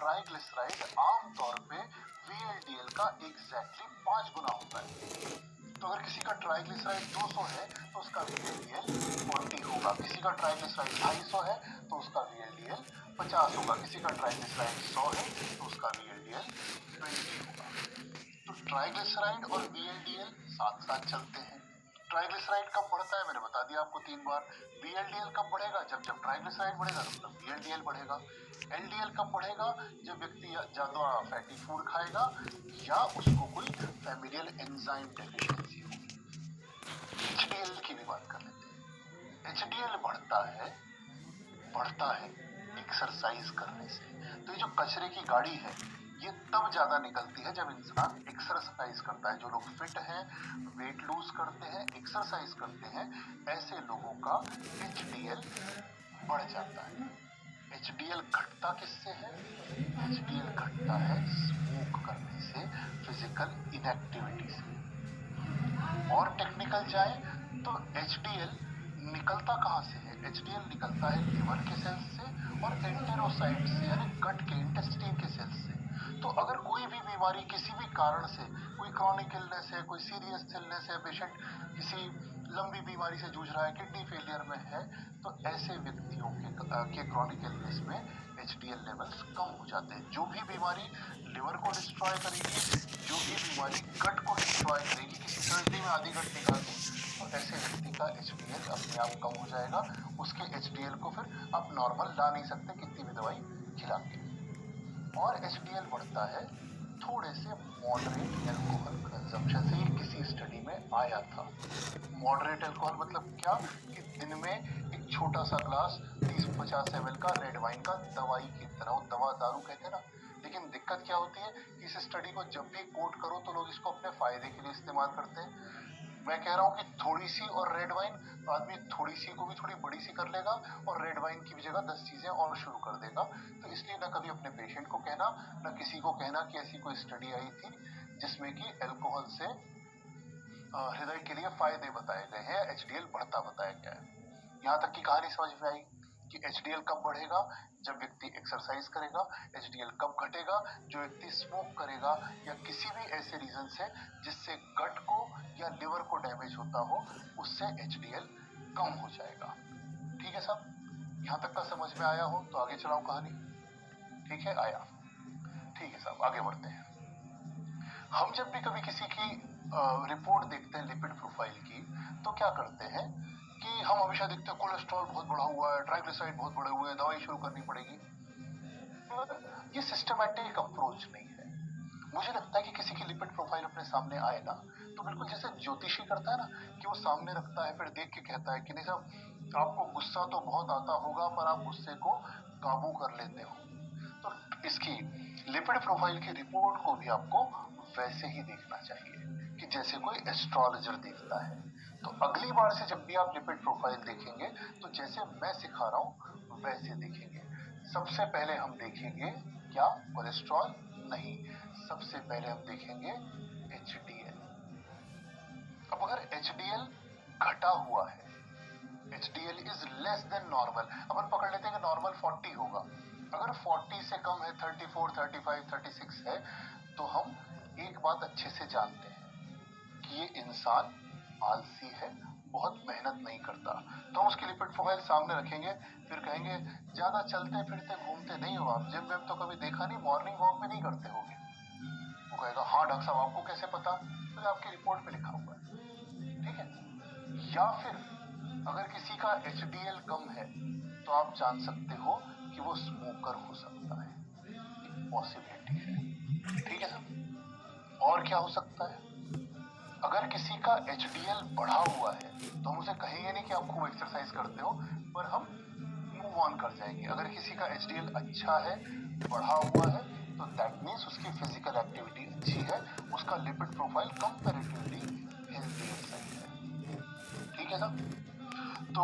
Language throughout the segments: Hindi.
ट्राइग्लिसराइड आमतौर पे VLDL का एग्जैक्टली 5 गुना होता है। तो अगर किसी का ट्राइग्लिसराइड 200 है तो उसका VLDL 40 होगा, किसी का ट्राइग्लिसराइड 250 है तो उसका VLDL 50 होगा, किसी का ट्राइग्लिसराइड 100 है तो उसका VLDL 20 होगा। तो ट्राइग्लिसराइड और VLDL साथ साथ चलते हैं। ट्राइग्लिसराइड कब बढ़ता है मैंने बता दिया आपको 3 बार। VLDL कब बढ़ेगा? जब ट्राइग्लिसराइड बढ़ेगा तो VLDL बढ़ेगा। LDL कब बढ़ेगा? जब व्यक्ति ज्यादा फैटी फूड खाएगा या उसको कोई फैमिलियल एंजाइम डेफिशिएंसी होगी। HDL की भी बात कर लेते हैं। HDL बढ़ता है एक्सरसाइज करने से। तो ये जो कचरे की गाड़ी है ये तब ज्यादा निकलती है जब इंसान एक्सरसाइज करता है। जो लोग फिट हैं, वेट लूज करते हैं, एक्सरसाइज करते हैं, ऐसे लोगों का HDL बढ़ जाता है। HDL घटता किससे है? HDL घटता है स्मोक करने से, फिजिकल इनएक्टिविटी से। और टेक्निकल जाए तो HDL निकलता कहां से है? HDL निकलता है लिवर के सेल्स से और एंटेरोसाइट से, यानी गट के इंटेस्टाइन के सेल्स से। तो अगर कोई भी बीमारी किसी भी कारण से, कोई क्रॉनिक इलनेस है, कोई सीरियस इलनेस है, पेशेंट किसी लंबी बीमारी से जूझ रहा है, किडनी फेलियर में है, तो ऐसे व्यक्तियों के क्रॉनिक इलनेस में HDL लेवल्स कम हो जाते हैं। जो भी बीमारी लिवर को डिस्ट्रॉय करेगी, जो भी बीमारी गट को डिस्ट्रॉय करेगी, किसी सर्जरी में आधी गट निकाल दी, तो ऐसे व्यक्ति का HDL अपने आप कम हो जाएगा। उसके HDL को फिर आप नॉर्मल ला नहीं सकते कितनी भी दवाई खिला के। और HDL बढ़ता है थोड़े से मॉडरेट एल्कोहल कंजम्पशन से। ये किसी स्टडी में आया था। मॉडरेट एल्कोहल मतलब क्या? कि दिन में एक छोटा सा ग्लास 30-50 ml का रेड वाइन का दवाई की तरह, वो दवा दारू कहते हैं ना। लेकिन दिक्कत क्या होती है कि इस स्टडी को जब भी कोट करो तो लोग इसको अपने फायदे के लिए इस्तेमाल करते हैं। मैं कह रहा हूँ कि थोड़ी सी और रेड वाइन, आदमी थोड़ी सी को भी थोड़ी बड़ी सी कर लेगा और रेड वाइन की जगह 10 चीजें और शुरू कर देगा। तो इसलिए ना कभी अपने पेशेंट को कहना, ना किसी को कहना कि ऐसी कोई स्टडी आई थी जिसमें कि अल्कोहल से हृदय के लिए फायदे बताए गए हैं, HDL बढ़ता बताया गया है। यहाँ तक की कहानी समझ में आई कि HDL कब बढ़ेगा? जब व्यक्ति एक्सरसाइज करेगा। HDL कब घटेगा? जो व्यक्ति स्मोक करेगा या किसी भी ऐसे रीजन से जिससे गट को या लिवर को डैमेज होता हो, उससे HDL कम हो जाएगा। ठीक है साहब, यहाँ तक का समझ में आया हो तो आगे चलाओ कहानी। ठीक है, आया। ठीक है साहब, आगे बढ़ते हैं। हम जब भी कभी किसी की रिपोर्ट देखते हैं लिपिड प्रोफाइल की, तो क्या करते हैं कि हम हमेशा देखते हैं कोलेस्ट्रॉल बहुत बढ़ा हुआ है, ट्राइग्लिसराइड बहुत बढ़े हुए हैं, दवाई शुरू करनी पड़ेगी। ये सिस्टमैटिक अप्रोच नहीं है। मुझे लगता है कि किसी की लिपिड प्रोफाइल अपने सामने आए ना, तो बिल्कुल जैसे ज्योतिषी करता है ना, कि वो सामने रखता है, फिर देख के कहता है कि नहीं साहब, आपको गुस्सा तो बहुत आता होगा पर आप गुस्से को काबू कर लेते हो। तो इसकी लिपिड प्रोफाइल की रिपोर्ट को भी आपको वैसे ही देखना चाहिए कि जैसे कोई एस्ट्रोलॉजर देखता है। तो अगली बार से जब भी आप लिपिड प्रोफाइल देखेंगे तो जैसे मैं सिखा रहा हूं वैसे देखेंगे। सबसे पहले हम देखेंगे क्या? कोलेस्ट्रॉल नहीं, सबसे पहले हम देखेंगे HDL। अब अगर HDL घटा हुआ है, HDL is less than normal, अपन पकड़ लेते हैं कि नॉर्मल 40 होगा। अगर 40 से कम है, 34, 35, 36 है, तो हम एक बात अच्छे से जानते हैं कि ये इंसान आलसी है, बहुत मेहनत नहीं करता। तो हम उसकी लिपिड प्रोफाइल सामने रखेंगे, फिर कहेंगे ज्यादा चलते फिरते घूमते नहीं हो आप, जिम विम तो कभी देखा नहीं, मॉर्निंग वॉक भी नहीं करते होगे। वो कहेगा हाँ डॉक्टर साहब, आपको कैसे पता? तो आपकी रिपोर्ट पे लिखा हुआ है। ठीक है। या फिर अगर किसी का HDL कम है तो आप जान सकते हो कि वो स्मोकर हो सकता है, एक पॉसिबिलिटी है। ठीक है सर। और क्या हो सकता है? अगर किसी का HDL बढ़ा हुआ है तो हम उसे कहेंगे नहीं कि आप खूब एक्सरसाइज करते हो, पर हम मूव ऑन कर जाएंगे। अगर किसी का HDL अच्छा है, बढ़ा हुआ है, तो दैट मीन्स उसकी फिजिकल एक्टिविटी अच्छी है, उसका lipid profile comparatively healthier side है। ठीक है साहब। तो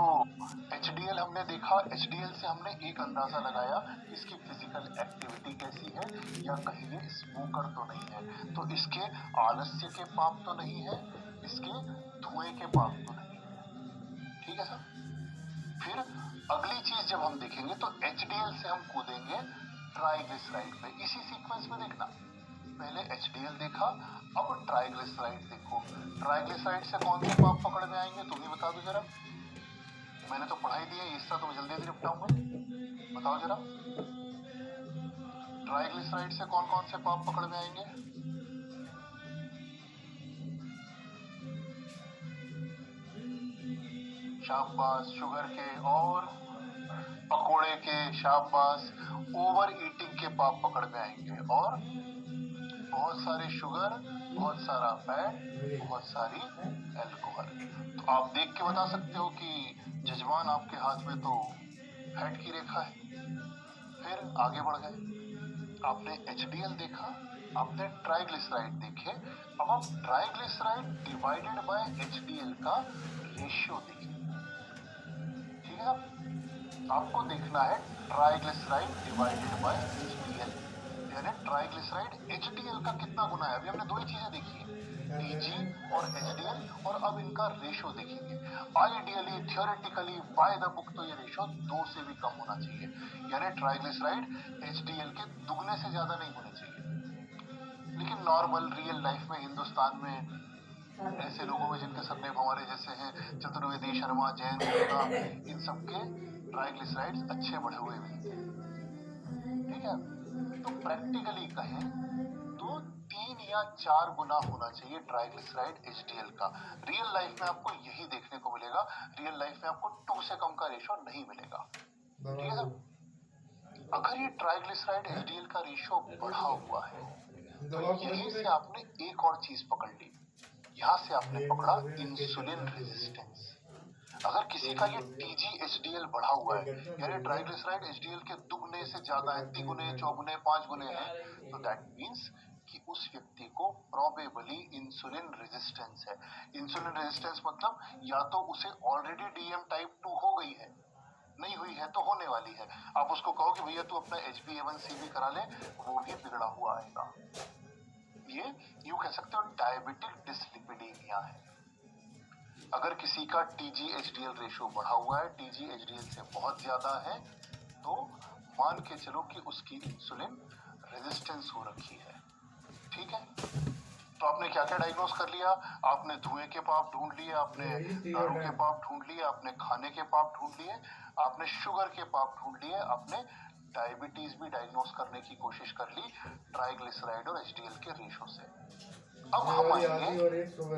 HDL हमने देखा, HDL से हमने एक अंदाजा लगाया कि इसकी फिजिकल एक्टिविटी कैसी है, या कहीं ये स्मोकर तो नहीं है, तो इसके आलस्य के पाप तो नहीं है, इसके धुएं के पाप तो नहीं है। ठीक है सर। फिर अगली चीज जब हम देखेंगे तो HDL से हम कूदेंगे ट्राइग्लिसराइड पे। इसी सीक्वेंस में देखना, पहले एचडीएल देखा, अब ट्राइग्लिसराइड देखो। ट्राइग्लिसराइड से कौन से पाप पकड़ में आएंगे तुम ही बता दो जरा। मैंने तो पढ़ाई दी है, ये हिस्सा तो मैं जल्दी जल्दी निपटाऊंगा, बताओ जरा। ट्राइग्लिसराइड से कौन कौन से पाप पकड़ में आएंगे? शाबाश, शुगर के और पकोड़े के, शाबाश। ओवर ईटिंग के पाप पकड़ में आएंगे, और बहुत सारे शुगर, बहुत सारा फैट, बहुत सारी अल्कोहल। तो आप देख के बता सकते हो कि जजमान आपके हाथ में तो फैट की रेखा है। फिर आगे बढ़ गए, आपने एचडीएल देखा, आपने ट्राइग्लिसराइड देखे, अब आप ट्राइग्लिसराइड डिवाइडेड बाय एचडीएल का रेशियो देखिए। ठीक है, आपको देखना है ट्राइग्लिसराइड डिवाइडेड बाय एचडीएल, यानी ट्राइग्लिसराइड एचडीएल का कितना गुना है। अभी हमने दो ही चीजें देखी है, टीजी और एचडीएल, और अब इनका रेशियो देखेंगे। Ideally, theoretically, by the book तो ये रेशियो 2 से भी कम होना चाहिए, यानी ट्राइग्लिसराइड एचडीएल के दुगने से ज्यादा नहीं होने चाहिए। लेकिन नॉर्मल रियल लाइफ में, हिंदुस्तान में ऐसे लोगों में जिनके सरनेम हमारे जैसे हैं, चतुर्वेदी, शर्मा, जैन, गुप्ता, इन सबके ट्राइग्लिसराइड्स अच्छे बढ़े हुए भी। ठीक है, तो प्रैक्टिकली कहें तो 3 या 4 गुना होना चाहिए ट्राइग्लिसराइड एचडीएल का। रियल लाइफ में आपको यही देखने को मिलेगा, रियल लाइफ में आपको 2 से कम का रेशियो नहीं मिलेगा। ठीक है, अगर ये ट्राइग्लिसराइड एचडीएल का रेशियो बढ़ा हुआ है तो यहीं से आपने एक और चीज पकड़ ली, यहां से आपने पकड़ा इंसुलिन रेजिस्टेंस। अगर किसी का ये टीजी एचडीएल बढ़ा हुआ है, यानी ट्राइग्लिसराइड एचडीएल के दुगने से ज्यादा है, 3 गुने, 4 गुने, 5 गुने है, तो दैट मींस कि उस व्यक्ति को प्रोबेबली इंसुलिन रेजिस्टेंस है। इंसुलिन रेजिस्टेंस मतलब या तो उसे ऑलरेडी डीएम टाइप 2 हो गई है, नहीं हुई है तो होने वाली है। आप उसको कहो कि भैया तू अपना HbA1c भी करा ले, वो भी बिगड़ा हुआ आएगा। ये यूं कह सकते हो डायबिटिक डिसलिपिडीमिया है। अगर किसी का टीजी एचडीएल रेशियो बढ़ा हुआ है, टीजी एचडीएल से बहुत ज्यादा है, तो मान के चलो कि उसकी इंसुलिन रेजिस्टेंस हो रखी है। ठीक है, तो आपने क्या क्या डायग्नोस कर लिया? आपने धुएं के पाप ढूंढ लिए, आपने दारू के पाप ढूंढ लिए, आपने खाने के पाप ढूंढ लिए, आपने शुगर के पाप ढूंढ लिए, आपने डायबिटीज भी डायग्नोस करने की कोशिश कर ली ट्राइग्लिसराइड और एचडीएल के रेशियो से। अब हम आएंगे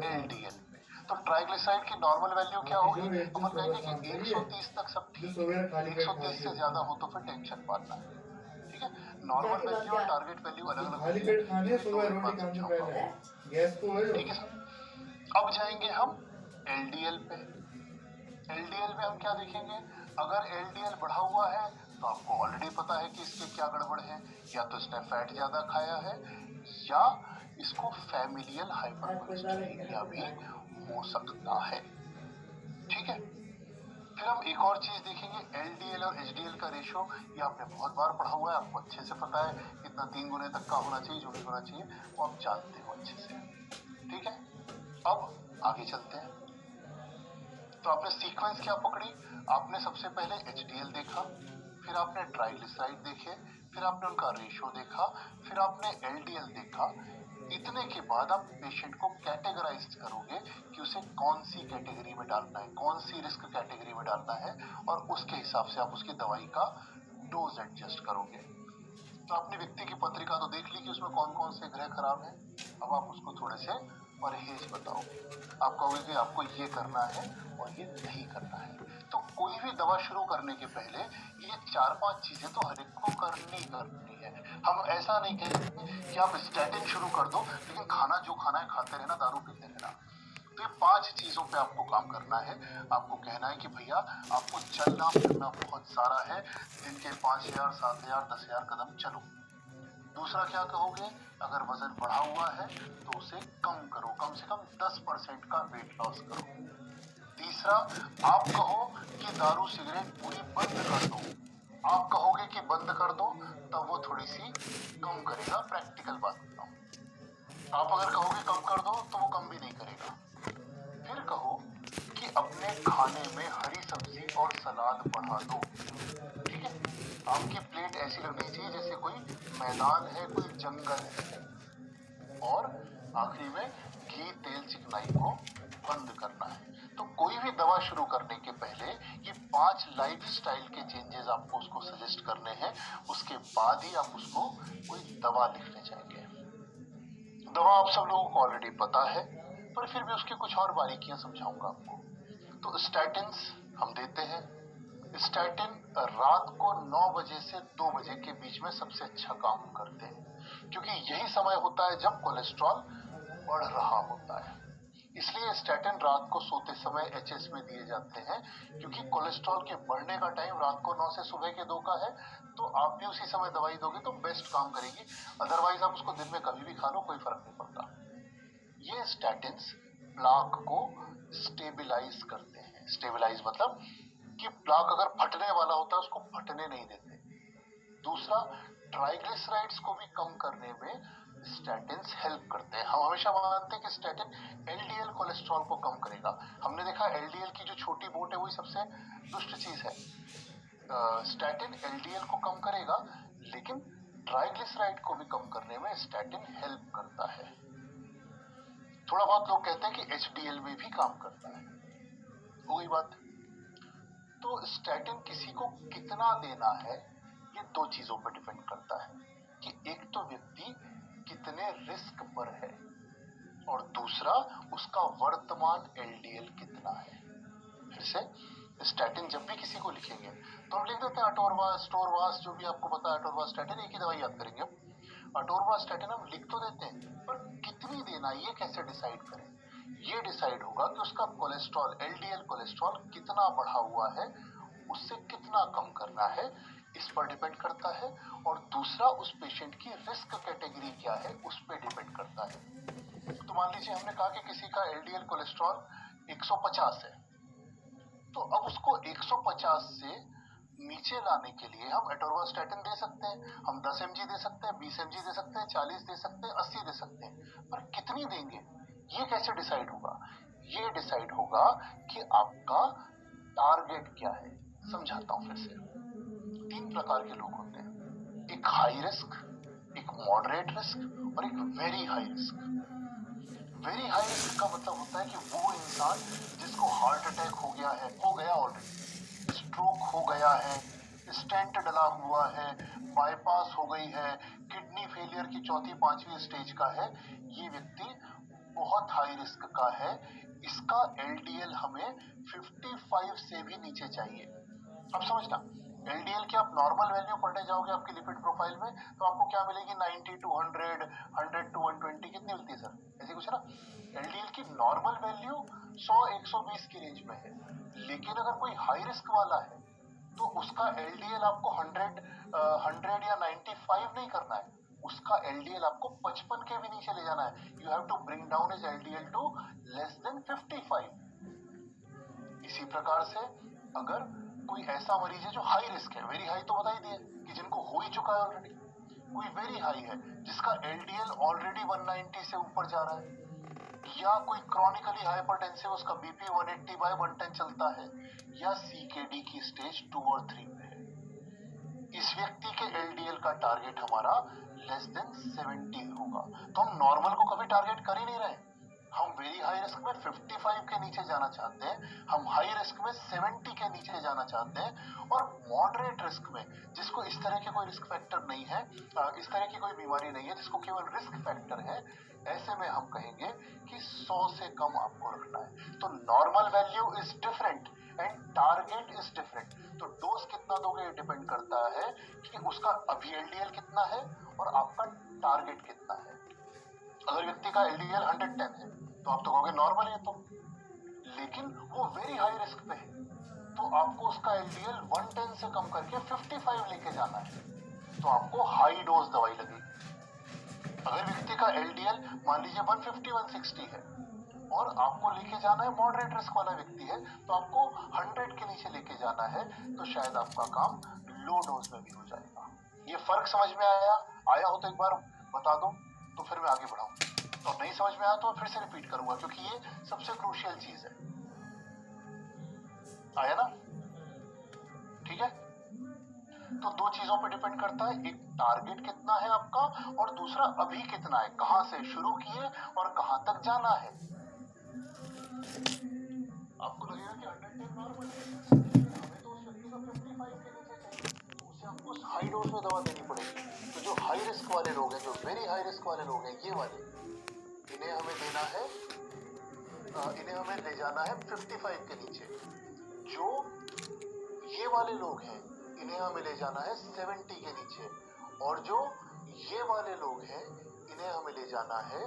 एलडीएल पे। तो ट्राइग्लिसराइड की नॉर्मल वैल्यू क्या होगी? हम कहेंगे कि 130 तक सब ठीक है, 130 से ज्यादा हो तो फिर टेंशन पालना है। ठीक है, नॉर्मल वैल्यू और टारगेट वैल्यू अलग अलग होती है, सुबह रोटी खाने से पहले गैस को है। ठीक है सर, अब जाएंगे हम एलडीएल पे। एलडीएल में हम क्या देखेंगे? अगर एलडीएल बढ़ा हुआ है तो आपको ऑलरेडी पता है कि इसके क्या गड़बड़ है, या तो इसने फैट ज्यादा खाया है, या इसको फैमिलियल हाइपरकोलेस्टेरोलिया भी हो सकता है। ठीक है, फिर हम एक और चीज देखेंगे, एलडीएल और एचडीएल का रेशियो। ये आपने बहुत बार पढ़ा हुआ है, आपको अच्छे से पता है कितना 3 गुने तक का होना चाहिए, जो भी होना चाहिए वो आप जानते हो अच्छे से। ठीक है, अब आगे चलते हैं। तो आपने सीक्वेंस क्या पकड़ी? आपने सबसे पहले एचडीएल देखा, फिर आपने ट्राइग्लिसराइड देखे, फिर आपने उनका रेशियो देखा, फिर आपने एलडीएल देखा। इतने के बाद आप पेशेंट को कैटेगराइज करोगे कि उसे कौन सी कैटेगरी में डालना है, कौन सी रिस्क कैटेगरी में डालना है, और उसके हिसाब से आप उसकी दवाई का डोज एडजस्ट करोगे। तो आपने व्यक्ति की पत्रिका तो देख ली कि उसमें कौन कौन से ग्रह खराब है। अब आप उसको थोड़े से परहेज बताओगे, आप कहोगे कि आपको ये करना है और ये नहीं करना है। तो कोई भी दवा शुरू करने के पहले ये 4-5 चीजें तो हर एक को करनी है। हम ऐसा नहीं कहेंगे कि आप स्टैटिन शुरू कर दो, लेकिन खाना जो खाना है खाते रहना, दारू पीते रहना। तो ये 5 चीजों पे आपको काम करना है। आपको कहना है कि भैया आपको चलना फिरना बहुत सारा है, दिन के 5000, 7000, 10,000 कदम चलो। दूसरा क्या कहोगे? अगर वजन बढ़ा हुआ है तो उसे कम करो, कम से कम 10% का वेट लॉस करो। तीसरा, आप कहो कि दारू सिगरेट पूरी बंद कर दो। आप कहोगे कि बंद कर दो, तब वो थोड़ी सी कम करेगा, प्रैक्टिकल बात बताऊं। आप अगर कहोगे कम कर दो तो वो कम भी नहीं करेगा। फिर कहो कि अपने खाने में हरी सब्जी और सलाद बढ़ा दो। ठीक है, आपकी प्लेट ऐसी लगनी चाहिए जैसे कोई मैदान है, कोई जंगल है। और आखिरी में घी तेल चिकनाई को बंद करना है। तो कोई भी दवा शुरू करने के पहले ये 5 लाइफ स्टाइल के चेंजेस आपको उसको सजेस्ट करने हैं, उसके बाद ही आप उसको कोई दवा लिखने जाएंगे। दवा आप सब लोगों को ऑलरेडी पता है, पर फिर भी उसकी कुछ और बारीकियां समझाऊंगा आपको। तो स्टैटिन्स हम देते हैं। स्टैटिन रात को 9 बजे से 2 बजे के बीच में सबसे अच्छा काम करते हैं, क्योंकि यही समय होता है जब कोलेस्ट्रॉल बढ़ रहा होता है। इसलिए स्टैटिन रात को सोते समय एचएस में दिए जाते हैं, क्योंकि कोलेस्ट्रॉल के बढ़ने का टाइम रात को 9 से सुबह के 2 का है। तो आप भी उसी समय दवाई दोगे तो बेस्ट काम करेगी, अदरवाइज आप उसको दिन में कभी भी खा लो, कोई फर्क नहीं पड़ता। ये स्टैटिन्स प्लाक को स्टेबिलाईज करते हैं। स्टेबिलाईज मतलब कि प्लाक अगर फटने वाला होता है उसको फटने नहीं देते। दूसरा, ट्राइग्लिसराइड्स को भी कम करने में स्टैटिन्स हेल्प करते हैं। हम हमेशा मानते हैं कि स्टैटिन एलडीएल कोलेस्ट्रॉल को कम करेगा। हमने देखा एलडीएल की जो छोटी बोट है वही सबसे दुष्ट चीज है। स्टैटिन एलडीएल को कम करेगा, लेकिन ट्राइग्लिसराइड को भी कम करने में स्टैटिन हेल्प करता है। थोड़ा बहुत लोग कहते हैं कि एचडीएल में भी काम करता है। हो गई बात। तो स्टैटिन किसी को कितना देना है ये 2 चीजों पर डिपेंड करता है, कि एक तो व्यक्ति कितने रिस्क पर है और दूसरा उसका वर्तमान एलडीएल कितना है। फिर से, स्टैटिन जब भी किसी को लिखेंगे तो हम लिख देते हैं अटोरवास, स्टोरवास, जो भी आपको पता है। अटोरवास, स्टैटिन, एक ही दवाई याद करेंगे। अटोरवास, स्टैटिन हम लिख तो देते हैं, पर कितनी देना ये कैसे डिसाइड करें? ये डिसाइड होगा कि उसका कोलेस्ट्रॉल, एलडीएल कोलेस्ट्रॉल कितना बढ़ा हुआ है, उससे कितना कम करना है, इस पर डिपेंड करता है। और दूसरा, उस पेशेंट की रिस्क कैटेगरी क्या है उस पर डिपेंड करता है। तो मान लीजिए हमने कहा कि किसी का एलडीएल कोलेस्ट्रॉल 150 है, तो अब उसको 150 से नीचे लाने के लिए हम एटोरवास्टैटिन दे सकते हैं, हम 10 mg दे सकते हैं, 20 mg दे सकते हैं, 40 दे सकते हैं, 80 दे सकते हैं, पर कितनी देंगे ये कैसे डिसाइड होगा? ये डिसाइड होगा कि आपका टारगेट क्या है। समझाता हूं फिर से। 3 प्रकार के लोग होते हैं, एक हाई रिस्क, एक मॉडरेट रिस्क और एक very high risk. Very high risk का मतलब होता है कि वो इंसान जिसको हार्ट अटैक हो गया ऑलरेडी, स्ट्रोक हो गया है, स्टेंट डला हुआ है, बाईपास हो गई है, किडनी फेलियर की 4th-5वीं स्टेज का है, ये व्यक्ति बहुत हाई रिस्क का है। इसका एलडीएल हमें 55 से भी नीचे चाहिए। अब समझना, एलडीएल की आप नॉर्मल वैल्यू पढ़ने जाओगे आपकी लिपिड प्रोफाइल में तो आपको क्या मिलेगी? 90 to 100, 100 to 120, कितनी मिलती है सर? ऐसे कुछ ना। एलडीएल की नॉर्मल वैल्यू 100-120 की रेंज में है, लेकिन अगर कोई हाई रिस्क वाला है तो उसका एलडीएल आपको 100 या 95 नहीं करना है, उसका एलडीएल आपको 55 के भी नीचे ले जाना है। You have to bring down his LDL to less than 55। इसी प्रकार से अगर कोई ऐसा मरीज है जो हाई रिस्क है, वेरी हाई तो बता ही दिए कि जिनको हो ही चुका है ऑलरेडी, कोई वेरी हाई है जिसका एलडीएल ऑलरेडी 190 से ऊपर जा रहा है, या कोई क्रॉनिकली हाइपरटेंसिव, उसका बीपी 180/110 चलता है, या सीकेडी की स्टेज 2 और 3 में है, इस व्यक्ति के एलडीएल का टारगेट हमारा लेस देन 70 होगा। तो हम नॉर्मल को कभी टारगेट कर ही नहीं रहे। हम वेरी हाई रिस्क में 55 के नीचे जाना चाहते हैं, हम हाई रिस्क में 70 के नीचे जाना चाहते हैं, और मॉडरेट रिस्क में जिसको इस तरह के कोई रिस्क फैक्टर नहीं है, इस तरह की कोई बीमारी नहीं है, जिसको केवल रिस्क फैक्टर है, ऐसे में हम कहेंगे कि 100 से कम आपको रखना है। तो normal value is different and target is different. तो डोज कितना दोगे ये डिपेंड करता है कि उसका अभी एलडीएल कितना है और आपका टारगेट कितना है। अगर व्यक्ति का एलडीएल 110 है तो आप तो कहोगे नॉर्मल है, तो लेकिन वो वेरी हाई रिस्क पे है, तो आपको उसका एलडीएल 110 से कम करके 55 लेके जाना है, तो आपको हाई डोज दवाई लगेगी। अगर व्यक्ति का एलडीएल मान लीजिए 150-160 है और आपको लेके जाना है, मॉडरेट रिस्क वाला व्यक्ति है, तो आपको 100 के नीचे लेके जाना है, तो शायद आपका काम लो डोज में भी हो जाएगा। ये फर्क समझ में आया हो तो एक बार बता दो, तो फिर मैं आगे बढ़ाऊं। तो नहीं समझ में आया तो मैं फिर से रिपीट करूंगा, क्योंकि ये सबसे क्रूशियल चीज है। आया ना? ठीक है। तो दो चीजों पे डिपेंड करता है, एक टारगेट कितना है आपका और दूसरा अभी कितना है, कहां से शुरू किए और कहां तक जाना है। आपको लगेगा कि 110 नॉर्मल है, लेकिन हमें तो उस व्यक्ति को 55 के नीचे चाहिए, तो उसे आपको हाई डोज में दवा देनी पड़ेगी। तो जो हाई रिस्क वाले लोग हैं, जो वेरी हाई रिस्क वाले लोग हैं, ये वाले, इन्हें हमें देना है, इन्हें हमें ले जाना है 55 के नीचे। जो ये वाले लोग हैं, इन्हें हमें ले जाना है 70 के नीचे, और जो ये वाले लोग हैं, इन्हें हमें ले जाना है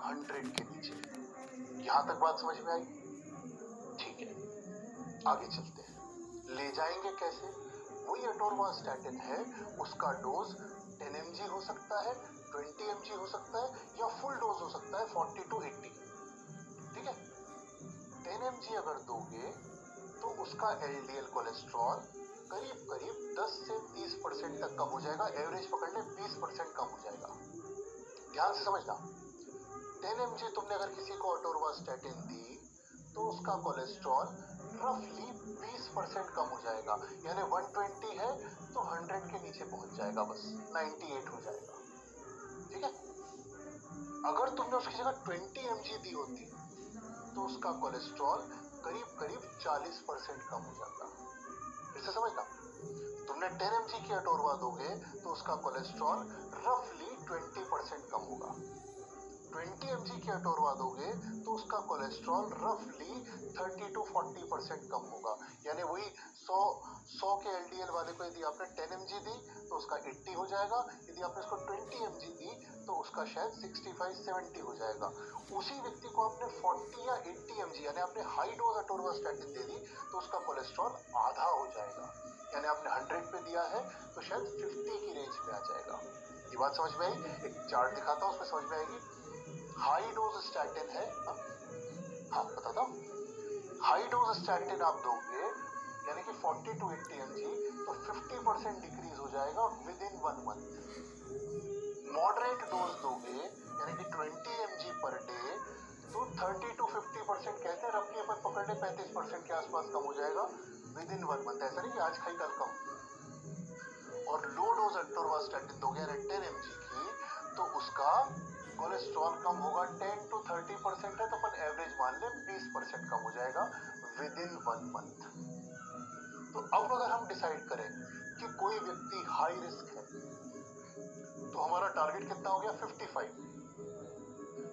100 के नीचे। यहां तक बात समझ में आई? ठीक है, आगे चलते हैं। ले जाएंगे कैसे? वही अटोरवास्टैटिन है, उसका डोज 10 mg हो सकता है, 20 mg हो सकता है, या फुल डोज हो सकता है 40 to 80। ठीक है, 10 mg अगर दोगे तो उसका LDL कोलेस्ट्रॉल करीब करीब 10 से 30% तक कम हो जाएगा। एवरेज पकड़ ले 20% कम हो जाएगा। ध्यान से समझना, 10 mg तुमने अगर किसी को अटोरवास्टैटिन दी तो उसका कोलेस्ट्रॉल रफली 20% कम हो जाएगा, यानी 120 है तो 100 के नीचे पहुंच जाएगा, बस 98 हो जाएगा। ठीक है, अगर तुमने उसकी जगह 20 mg दी होती तो उसका कोलेस्ट्रॉल करीब करीब 40% कम हो जाता। फिर से समझना, तुमने 10 mg की अटोरवा दोगे तो उसका कोलेस्ट्रॉल रफली 20% कम होगा। 20 mg की अटोरवा दोगे तो उसका कोलेस्ट्रॉल रफली 30 to 40% कम होगा, यानी वही 100 के LDL वाले को यदि आपने 10 mg दी तो उसका 80 हो जाएगा, यदि आपने उसको 20 mg दी तो उसका शायद 65-70 हो जाएगा। उसी व्यक्ति को आपने 40 या 80 mg यानी आपने हाई डोज अटोरवास्टैटिन दे दी तो उसका कोलेस्ट्रॉल आधा हो जाएगा, यानी आपने 100 पे दिया है तो शायद 50 की रेंज में आ जाएगा। ये बात समझ में आई? एक चार्ट दिखाता हूँ, उसमें समझ में आएगी। हाई डोज स्टैटिन है, हाँ बताता हूँ, हाई डोज स्टैटिन आप दोगे यानी कि 40 to 80 mg तो 50% डिक्रीज हो जाएगा with in 1 month. Moderate dose दोगे यानी कि 20 mg पर डे तो 30 to 50% कहते हैं, रफली अपन पकड़ ले 35% के आसपास कम हो जाएगा विद इन 1 मंथ। ऐसा नहीं कि आज खाई कल कम। और लो डोज अटोरवास्टैटिन दोगे यानी 10 mg की तो उसका कोलेस्ट्रॉल कम होगा 10 to 30% है, तो अपन एवरेज मान ले 20% कम हो जाएगा विद इन 1 मंथ। तो अब अगर हम डिसाइड करें कि कोई व्यक्ति हाई रिस्क है तो हमारा टारगेट कितना हो गया 55,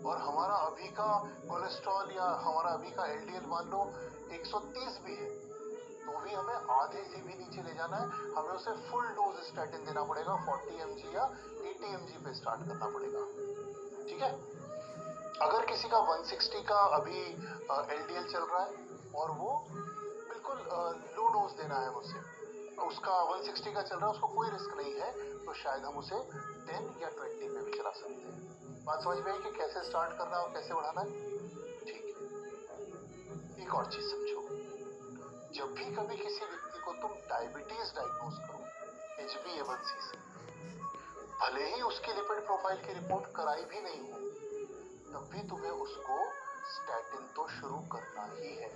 और हमारा अभी का कोलेस्ट्रॉल या हमारा अभी का LDL मान लो 130 भी है, तो भी हमें आधे से भी नीचे ले जाना है। हमें उसे फुल डोज स्टैटिन देना पड़ेगा, 40 mg या 80 mg पे स्टार्ट करना पड़ेगा। ठीक है, अगर किसी का 160 का अभी LDL चल रहा है और वो बिल्कुल लो डोज देना है मुझसे, उसका 160 का चल रहा है, उसको कोई रिस्क नहीं है, तो शायद हम उसे 10 या 20 पे भी चला सकते हैं। बात समझ में आई कि कैसे स्टार्ट करना है और कैसे बढ़ाना है? ठीक है, एक और चीज समझो, जब भी कभी किसी व्यक्ति को तुम डायबिटीज डायग्नोज करो HbA1c से, भले ही उसकी लिपिड प्रोफाइल की रिपोर्ट कराई भी नहीं हो, तब भी तुम्हें उसको स्टैटिन तो शुरू करना ही है।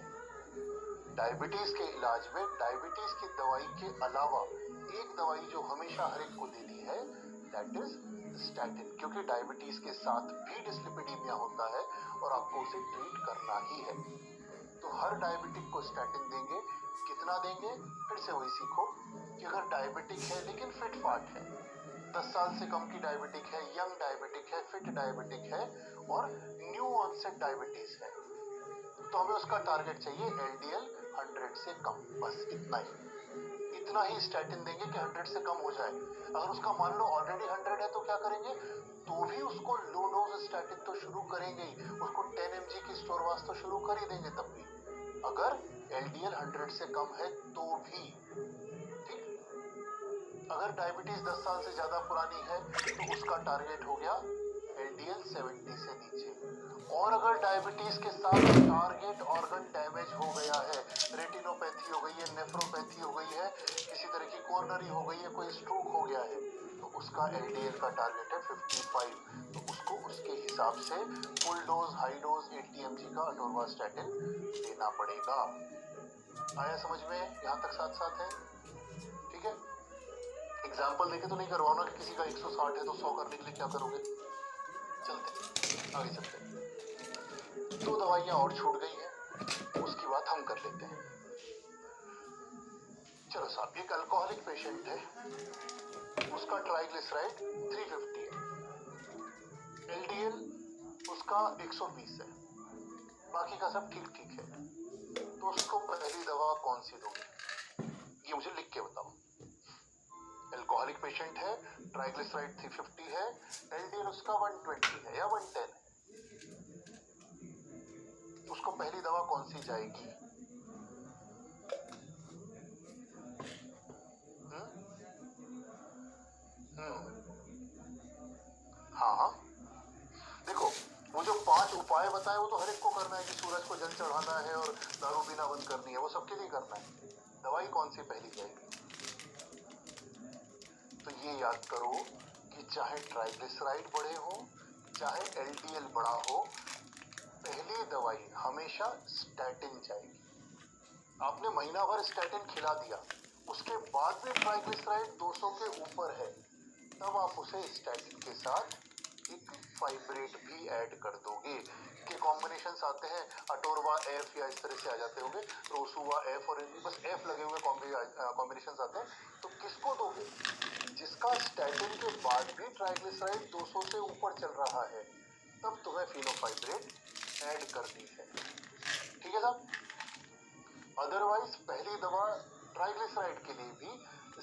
डायबिटीज के इलाज में डायबिटीज की दवाई के अलावा एक दवाई जो हमेशा हर एक को देनी है, दैट इज स्टैटिन, क्योंकि डायबिटीज के साथ भी डिस्लिपिडीमिया होता है और आपको उसे ट्रीट करना ही है। तो हर डायबिटिक को स्टैटिन देंगे। कितना देंगे? फिर से वही सीखो कि अगर डायबिटिक है लेकिन फिट फाट है, 10 साल से कम की डायबिटिक है, यंग डायबिटिक है, फिट डायबिटिक है और न्यू ऑनसेट डायबिटीज है, तो हमें उसका टारगेट चाहिए LDL 100 से कम, बस इतना ही स्टैटिन देंगे कि 100 से कम हो जाए। अगर उसका मान लो ऑलरेडी 100 है तो क्या करेंगे, तो भी उसको लो डोज स्टैटिन तो शुरू करेंगे ही, उसको 10 mg की स्टोरवास तो शुरू कर ही देंगे तब भी, अगर LDL 100 से कम है तो भी। ठीक, अगर डायबिटीज 10 साल से ज्यादा पुरानी है तो उसका टारगेट हो गया LDL 70 से नीचे, और अगर डायबिटीज के साथ टारगेट ऑर्गन डैमेज हो गया है, रेटिनोपैथी हो गई है, नेफ्रोपैथी हो गई है, किसी तरह की कोरोनरी हो गई है, कोई स्ट्रोक हो गया है, तो उसका LDL का टारगेट है 55, तो उसको उसके हिसाब से full dose high dose 80 mg का अटोरवास्टैटिन देना पड़ेगा। आया समझ में? यहाँ तक साथ साथ है? ठीक है, एग्जाम्पल देके तो नहीं करवाओ ना कि किसी का 160 है तो 100 करने के लिए क्या करोगे। चलते आगे चलते हैं। 2 दवाइयां और छूट गई हैं, उसकी बात हम कर लेते हैं। चलो साहब, एक अल्कोहलिक पेशेंट है, उसका ट्राइग्लिसराइड 350 है, एलडीएल उसका 120 है, बाकी का सब ठीक ठीक है। तो उसको पहली दवा कौन सी दोगे, ये मुझे लिख के बताओ। अल्कोहलिक पेशेंट है, ट्राइग्लिसराइड 350 है, एलडीएल उसका 120 है या 110 है, उसको पहली दवा कौन सी जाएगी? हाँ, देखो वो जो 5 उपाय बताए वो तो हर एक को करना है कि सूरज को जल चढ़ाना है और दारू पीना बंद करनी है, वो सबके लिए करना है। दवाई कौन सी पहली जाएगी? तो ये याद करो कि चाहे ट्राइग्लिसराइड बढ़े हो चाहे एलडीएल बढ़ा हो, पहली दवाई हमेशा स्टैटिन जाएगी। आपने महीना भर स्टैटिन खिला दिया, उसके बाद भी ट्राइग्लिसराइड 200 के ऊपर है, तब आप उसे स्टैटिन के साथ एक फाइब्रेट भी ऐड कर दोगे। के कॉम्बिनेशंस आते हैं, अटोरवा एफ या इस तरह से आ जाते होंगे, रोसुवा एफ और बस एफ लगे हुए कॉम्बिनेशंस आते हैं। तो किसको दोगे? जिसका स्टैटिन के बाद भी ट्राइग्लिसराइड 200 से ऊपर चल रहा है, तब तुम्हें फिनोफाइब्रेट ऐड करनी है। ठीक है साहब? अदरवाइज पहली दवा ट्राइग्लिसराइड के लिए भी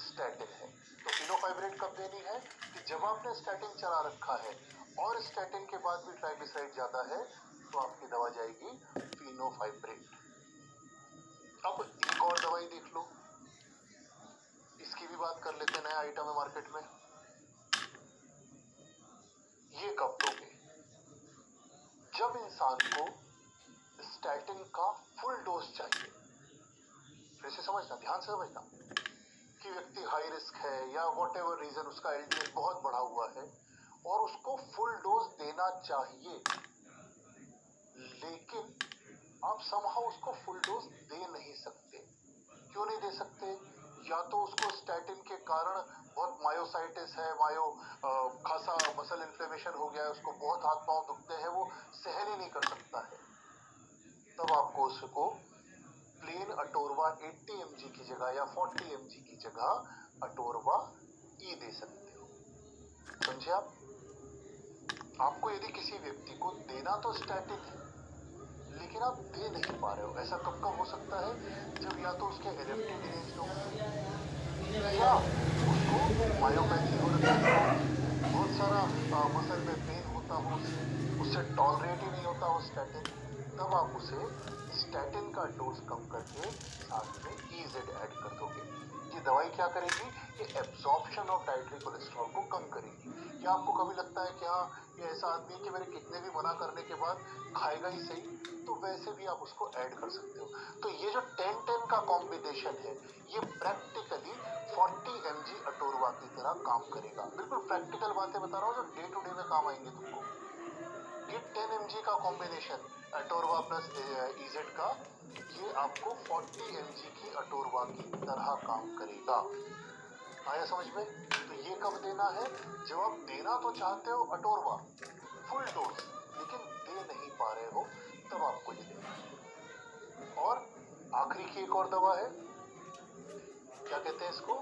स्टैटिन है। तो फिनोफाइब्रेट कब देनी है? कि जब आपने स्टैटिन चला रखा है और स्टैटिन के बाद भी ट्राइग्लिसराइड ज्यादा है, तो आपकी दवा जाएगी फिनोफाइब्रेट। अब एक और दवाई देख लो, इसकी भी बात कर लेते हैं, नया आइटम है मार्केट में। ये कब दोगे? जब इंसान को स्टैटिन का फुल डोज चाहिए। फिर से समझना, ध्यान से समझना, कि व्यक्ति हाई रिस्क है या व्हाटएवर रीजन उसका एलडीएल बहुत बढ़ा हुआ है और उसको फुल डोज देना चाहिए, लेकिन आप समहाउ उसको फुल डोज दे नहीं सकते। क्यों नहीं दे सकते? या तो उसको स्टैटिन के कारण बहुत मायोसाइटिस है, खासा मसल इन्फ्लेमेशन हो गया है, उसको बहुत हाथ पांव दुखते हैं, वो सहन ही नहीं कर सकता है, तब आपको उसको प्लेन अटोरवा 80 mg की जगह या 40 mg की जगह अटोरवा ई दे सकते हो। समझे आप? आपको यदि किसी व्यक्ति को देना तो स्टैटिन है, लेकिन आप दे नहीं पा रहे हो, ऐसा कब कब हो सकता है? जब या तो उसके एलएफटी डिरेज्ड हो, या उसको मायोपैथी हो रखी हो, बहुत सारा मसल में पेन होता हो, उससे टॉलरेट ही नहीं होता हो स्टैटिन, तब आप उसे स्टैटिन का डोज कम करके साथ में ईजेड ऐड कर दोगे। ये दवाई क्या करेगी? ये एब्जॉर्प्शन ऑफ डाइटरी कोलेस्ट्रॉल को कम करेगी। क्या आपको कभी लगता है कि हाँ ये ऐसा आदमी है कि मेरे कितने भी मना करने के बाद खाएगा ही सही, तो वैसे भी आप उसको ऐड कर सकते हो। तो ये जो 10-10 का कॉम्बिनेशन है, ये प्रैक्टिकली 40 mg अटोरवा की तरह काम करेगा। बिल्कुल प्रैक्टिकल बातें बता रहा हूँ जो डे टू डे में काम आएंगे तुमको। ये 10 mg का कॉम्बिनेशन अटोरवा प्लस इजेड का, ये आपको 40 mg की अटोरवा की तरह काम करेगा। आया समझ में? तो ये कब देना है? जब आप देना तो चाहते हो अटोरवा फुल डोज, लेकिन दे नहीं पा रहे हो, तब आपको ये देना है। और आखिरी की एक और दवा है, क्या कहते हैं इसको?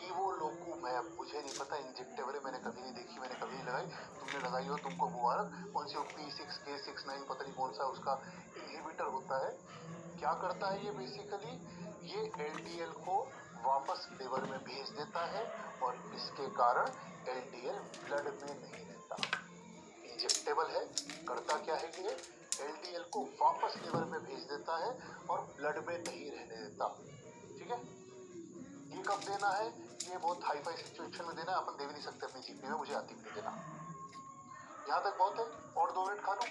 इवोलोकुमैब। मुझे नहीं पता, इंजेक्टेबल है, मैंने कभी नहीं देखी, मैंने कभी नहीं लगाई। तुमने लगाई हो तुमको मुबारक। कौन सी P6K69 पता नहीं कौन सा उसका इनहिबिटर होता है। क्या करता है ये? बेसिकली ये एलडीएल को वापस लिवर में भेज देता है और इसके कारण एलडीएल ब्लड में नहीं रहता। इंजेक्टेबल है, करता क्या है कि एलडीएल को वापस लिवर में भेज देता है और ब्लड में नहीं रहने देता। ठीक है? ये कब देना है? ये बहुत हाई फाई सिचुएशन में देना है, अपन दे भी नहीं सकते अपनी जीपी में, मुझे आती भी नहीं देना। यहाँ तक बहुत है? और 2 मिनट खा लूं?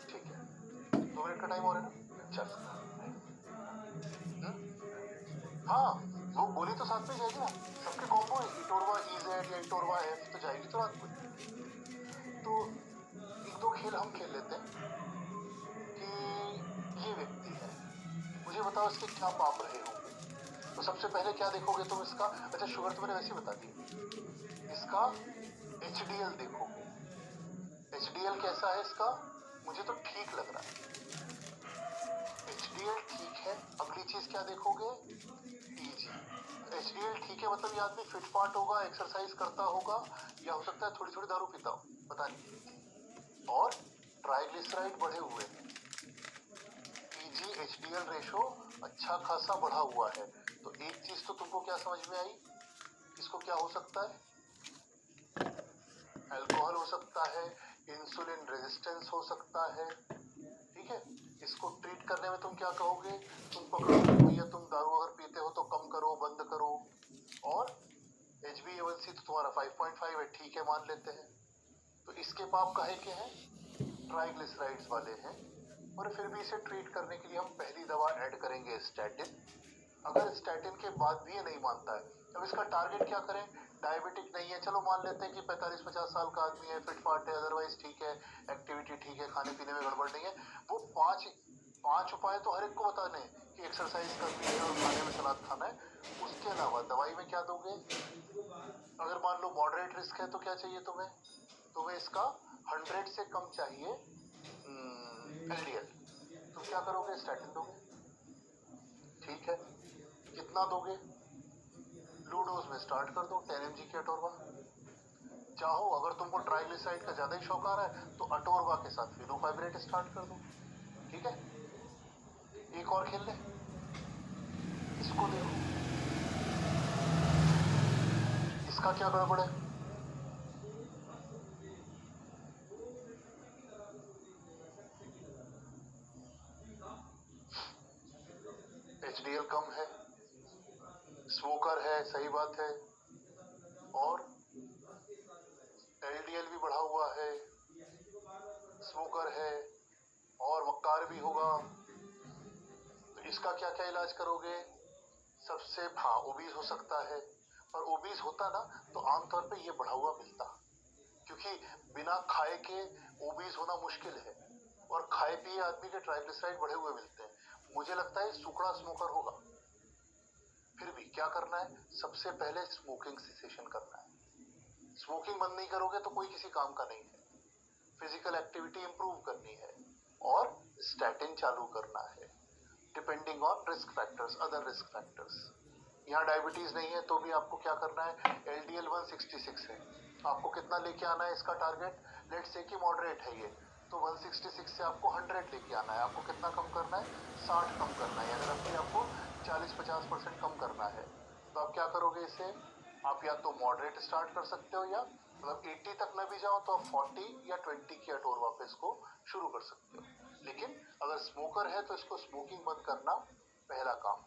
ठीक है, 2 मिनट का टाइम और है ना? चल। हाँ, वो गोली तो साथ में जाएगी ना, सबके कॉम्बो है, इटोरवा इजेड या इटोरवा एफ तो जाएगी तो रात में। तो 1-2 खेल हम खेल लेते हैं कि ये व्यक्ति है, मुझे बताओ इसके क्या पाप रहे होंगे। तो सबसे पहले क्या देखोगे तुम इसका, अच्छा शुगर तो मैंने वैसे ही बता दी, इसका HDL देखोगे। HDL कैसा है इसका, मुझे तो ठीक लग रहा है, HDL ठीक है। अगली चीज क्या देखोगे, TG। HDL ठीक है मतलब ये आदमी फिट फाट होगा, एक्सरसाइज करता होगा, या हो सकता है थोड़ी थोड़ी दारू पीता हो, पता नहीं। और ट्राइग्लिसराइड बढ़े हुए हैं, TG HDL रेशो अच्छा खासा बढ़ा हुआ है। तो एक चीज तो तुमको क्या समझ में आई, इसको क्या हो सकता है, अल्कोहल हो सकता है, इंसुलिन रेजिस्टेंस हो सकता है, ठीक है। इसको ट्रीट करने में तुम क्या कहोगे, तुम पकड़ोगे भैया तुम दारू अगर पीते हो तो कम करो, बंद करो। और HbA1c तो तुम्हारा 5.5 है, ठीक है मान लेते हैं। तो इसके पाप काहे के हैं, ट्राइग्लिसराइड्स वाले हैं। और फिर भी इसे ट्रीट करने के लिए हम पहली दवा ऐड करेंगे स्टैटिन। अगर स्टैटिन के बाद भी ये नहीं मानता है, अब इसका टारगेट क्या करें, डायबिटिक नहीं है, चलो मान लेते हैं कि 45-50 साल का आदमी है, फिट फाट है, अदरवाइज ठीक है, एक्टिविटी ठीक है, खाने पीने में गड़बड़ नहीं है। वो पांच उपाय तो हर एक को बताने हैं कि एक्सरसाइज करनी है और खाने में सलाद खाना है। उसके अलावा दवाई में क्या दोगे, अगर मान लो मॉडरेट रिस्क है तो क्या चाहिए तुम्हें, तुम्हें इसका 100 से कम चाहिए LDL, तो क्या करोगे, स्टैटिन दोगे, ठीक है। कितना दोगे, लो डोज में स्टार्ट कर दो, 10 mg की अटोरवा। चाहो अगर तुमको ट्राइग्लिसराइड का ज्यादा ही शौक आ रहा है तो अटोरवा के साथ फिनोफाइब्रेट स्टार्ट कर दो, ठीक है। एक और खेल ले, इसको देखो, इसका क्या गड़बड़ है, HDL कम है, स्मोकर है, सही बात है, और LDL भी बढ़ा हुआ है, स्मोकर है, और मक्कार भी होगा। तो इसका क्या क्या इलाज करोगे, सबसे हाँ ओबीज हो सकता है, पर ओबीज होता ना तो आमतौर पे ये बढ़ा हुआ मिलता, क्योंकि बिना खाए के ओबीज होना मुश्किल है, और खाए पिए आदमी के ट्राइग्लिसराइड बढ़े हुए मिलते हैं। मुझे लगता है सुकड़ा स्मोकर होगा। फिर भी क्या करना है, सबसे पहले स्मोकिंग सेसेशन करना है। स्मोकिंग बंद नहीं करोगे तो कोई किसी काम का नहीं है। फिजिकल एक्टिविटी इंप्रूव करनी है और स्टैटिन चालू करना है, depending on risk factors, other risk factors. यहाँ डायबिटीज नहीं है तो भी आपको क्या करना है, LDL 166 है, आपको कितना लेके आना है इसका टारगेट, लेट से कि मॉडरेट है ये, तो 166 से आपको 100 लेके आना है। आपको कितना कम करना है, 60 कम करना है, यानी रफली आपको 40-50% कम करना है। तो आप क्या करोगे इसे, आप या तो मॉडरेट स्टार्ट कर सकते हो, या मतलब 80 तक न भी जाओ तो आप 40 या 20 की अटोर वापस को शुरू कर सकते हो। लेकिन अगर स्मोकर है तो इसको स्मोकिंग बंद करना पहला काम।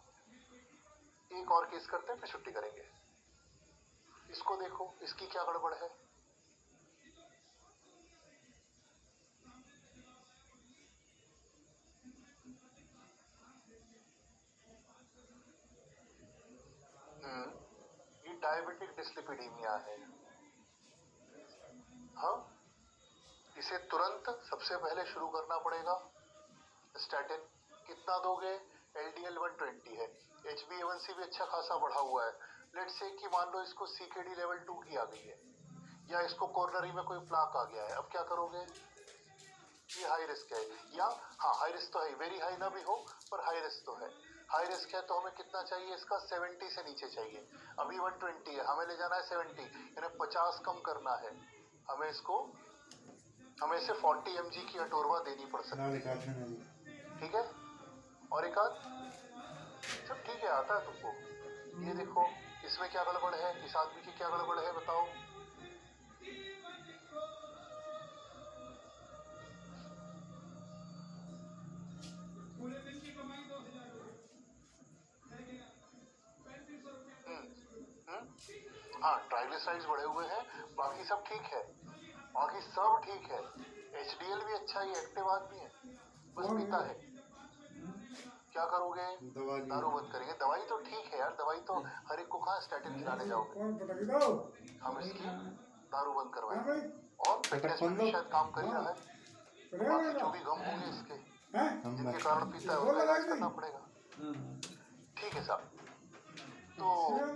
एक और केस करते हैं फिर छुट्टी करेंगे। इसको देखो, इसकी क्या गड़बड़ है, ये डायबिटिक डिस्लिपिडीमिया है। हाँ, इसे तुरंत सबसे पहले शुरू करना पड़ेगा स्टैटिन। कितना दोगे, LDL 120 है, HbA1c भी अच्छा खासा बढ़ा हुआ है, लेट से कि मान लो इसको CKD लेवल 2 की आ गई है, या इसको कोरोनरी में कोई प्लाक आ गया है। अब क्या करोगे, ये हाई रिस्क है, या हाँ हाई रिस्क तो है, वेरी हाई ना भी हो पर हाई रिस्क तो है। हाई रिस्क है तो हमें कितना चाहिए, इसका 70 से नीचे चाहिए। अभी 120 है, हमें ले जाना है 70, यानी 50 कम करना है। हमें इसे 40 mg की अटोरवा देनी पड़ सकती है, ठीक है। और एक आध सब ठीक है, आता है तुमको। ये देखो, इसमें क्या गड़बड़ है, इस आदमी की क्या गड़बड़ है बताओ। हाँ, ट्राइग्लिसराइड्स बढ़े हुए हैं, बाकी सब ठीक है, बाकी सब ठीक है। HDL भी अच्छा ही एक्टिव आदमी है, बस पीता है। क्या करोगे, दारू बंद करेंगे। दवाई तो ठीक है यार, दवाई तो हर एक को कहाँ स्टैटिन खिलाने जाओगे, हम इसकी दारू बंद करवाएंगे, और फिटनेस में भी शायद काम कर ही रहा है। बाकी जो भी गम होंगे इसके जिनके कारण पीता है उसका इलाज करना पड़ेगा, ठीक है साहब। तो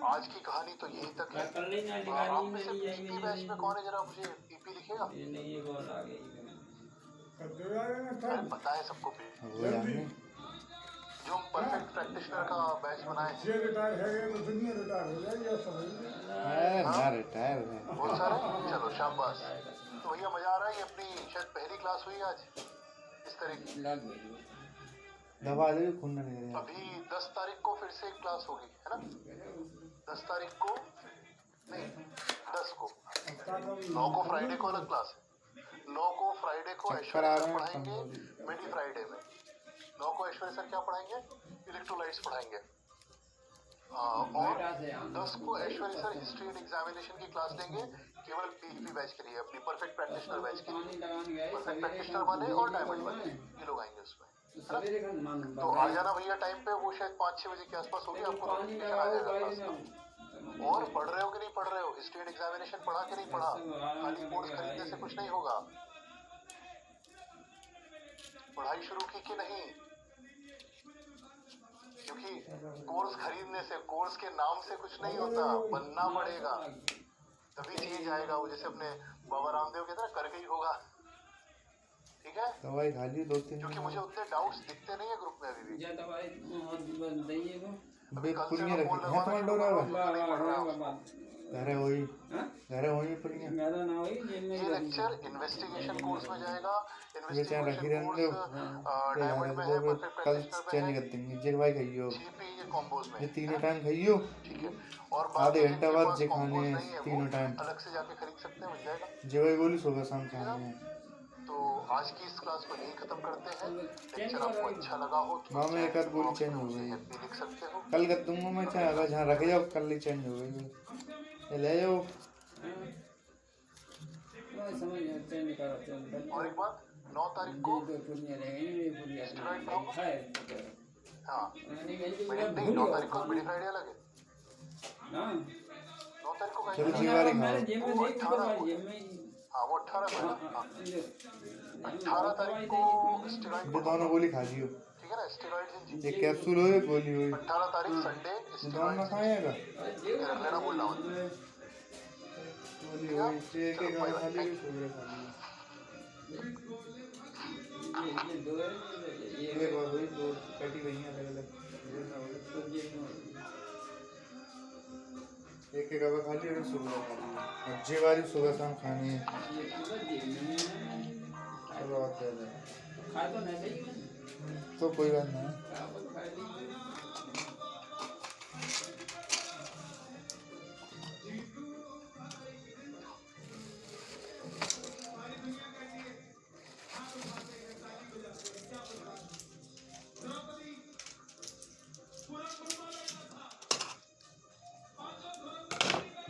आज की कहानी तो यहीं तक है। आप में से पीपी बैच में कौन है, जरा मुझे पीपी लिखेगा। अरे पता है सबको पीपी, जो हम परफेक्ट प्रैक्टिशनर का बैच बनाए हैं। रिटायर है तो दुनिया रिटायर हो जाएगी, आप समझिए। ना रिटायर है बहुत सारे, चलो शाबाश। तो भैया मजा आ रहा है, ये अपनी शायद पहली क्लास हुई आज इस तरह की। दबा दे खून ना निकले। अभी 10 तारीख को फिर से एक क्लास होगी, है ना? 10 तारीख को नहीं, 10 को, 9 को फ्राइडे को अलग क्लास है। 9 को फ्राइडे को ऐश्वर्या सर पढ़ाएंगे मिडी फ्राइडे में। 9 को ऐश्वर्या सर क्या पढ़ाएंगे? इलेक्ट्रोलाइट्स पढ़ाएंगे। और 10 को Aishwarya sir history and examination की क्लास लेंगे, केवल पीपी बैच के लिए, अपनी परफेक्ट प्रैक्टिशनर बैच के लिए। परफेक्ट प्रैक्टिशनर वाले और डायमंड वाले ये लोग आएंगे उसमें, है ना? तो आ जाना भैया टाइम पे, वो शायद 5-6 बजे के आसपास होगी, आपको नोटिफिकेशन आ जाएगा क्लास का। और पढ़ रहे हो कि नहीं पढ़ रहे हो? हिस्ट्री एंड एग्जामिनेशन पढ़ा कि नहीं पढ़ा? खाली कोर्स खरीदने से कुछ नहीं होगा। पढ़ाई शुरू की कि नहीं? क्योंकि कोर्स खरीदने से, कोर्स के नाम से कुछ नहीं होता, बनना पड़ेगा तभी चेंज आएगा। वो जैसे अपने बाबा रामदेव कहते हैं, करके ही होगा। ठीक है, दवाई खा ली 2-3 क्योंकि मुझे उतने डाउट्स दिखते नहीं है ग्रुप में अभी भी। अभी कल से पुनिया मैं रखी बोल है रहा तुम्हारे हूँ डोरा नहीं पढ़ रहा हूँ। घरे वही पुनिया ये लेक्चर इन्वेस्टिगेशन कोर्स में जाएगा। ये चाहे रखी इन्वेस्टिगेशन रहने कोर्स दो डायमंड में है, परफेक्ट कल प्रैक्टिशनर में चेंज है। कर देंगे। जे दवाई खाइयो, जीपी ये कॉम्बोज में ये है, तीनों टाइम खाइयो। ठीक है। और आधे बाकी घंटा जिनके बाद पास जे खाने कॉम्बोज हैं नहीं है, वो तीनों टाइम अलग से जाके खरीद सकते हैं, मिल जाएगा। जे वही गोली सुबह शाम खाने हैं। तो आज की इस क्लास को यही खत्म करते हैं। लेक्चर आपको अच्छा लगा हो तो माँ में एक आध गोली चेंज हो गई, हैप्पी लिख सकते हो। कल कर दूंगा मैं, चाहे अगर जहाँ रखे जाओ कल ही चेंज हो गई, ये ले जाओ। और एक बात, 9 तारीख को स्टेरॉइड खाओ। हाँ, नहीं 9 तारीख को मिडी फ्राइडे अलग है। 9 तारीख को चलो खाएंगे। जीवारी खाओ। हाँ वो 18 को है ना? हाँ 18 तारीख को स्टेरॉइड ये दोनों गोली खा लियो, ठीक है ना? स्टेरॉइड ये कैप्सूल हो या गोली हो, 18 तारीख संडे दोनों ना खाएगा। रख लेना, बोल रहा हूँ। गोली हो एक एक खा ली, सुबह खा ली। ये बार वही दो कटी गई हैं अलग अलग, एक एक अब खा ली और सुबह खा ली। अब जे वाली सुबह शाम खानी है तो कोई बात नहीं।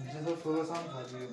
जैसे सुबह शाम खा लियो।